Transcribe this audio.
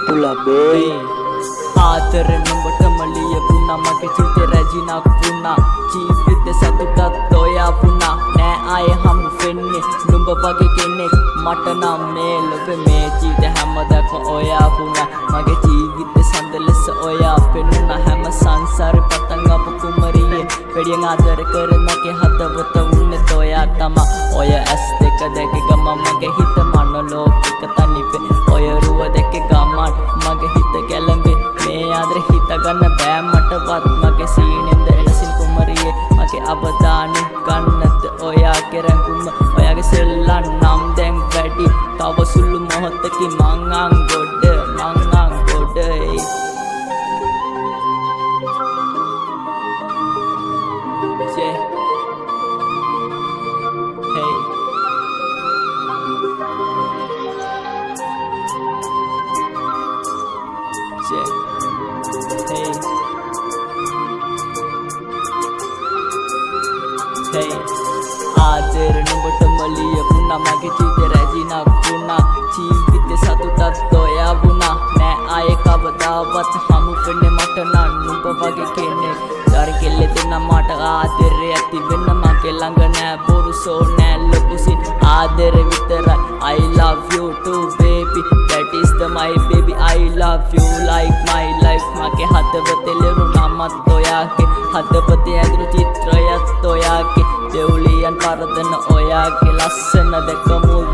ලබේ ආදර නුඹටම ලියවුණා මගේ ජීවිතේ රැජිනක් වුණා ජීවිත සතුටත් ඔයා වුණා නෑ ආයේ හමු වෙන්නේ නුඹ වගේ කෙනෙක් මට නම් මේ ලොවේ මේ ජීවිතේ හැමදාම ඔයා වුණා මගේ ජීවිතේ සඳ ලෙස ඔයා පෙනුණා හැම සංසාරේ පටන් අපු කුමරියේ වෙඩියෙන් ආදර කර මගේ හදවත වුණේ ඔයා තමා ඔය ඇස් දෙක දැක ගම මගේ හිත මනෝලෝකික තනිපේ ඔය රුව දෙක ගමන් මගේ හිත ගැලඹේ මේ ආදර හිත ගන්න බෑ මටවත් මගේ සීනෙන්ද එනසින් කුමරියේ මගේ අවදානෙ ගන්නත් ඔයා කෙරඟුම ඔයාගේ සෙල්ලම් නම් දැන් වැඩි තව සුළු මොහොතකින් මං Angoda yeah hey yeah hey hey ආදර නුඹටම ලියවුණා මගේ ජීවිතේ රැජිනක් වුණා ජීවිතේ සතුටත් ඔයා වුණා නෑ ආයේ කවදාවත් හමු වෙන්නේ මට නම් නුඹ වගේ කෙනෙක් දාරි කෙල්ලේ දෙන්න මට ආදරේ ඇති වෙන්න මගේ ළඟ නෑ බොරු සෝ නෑ ලොකුසින් ආදරේ විතරයි I love you too baby that is the my baby I love you like my life මගේ හදවතේ ලෙරුණා මත් ඔයාගේ හදවතේ ඇඳුණු චිත්‍රයත් ඔයාගේ දෙව්ලියන් පරදන ඔයාගේ ලස්සන දැකමු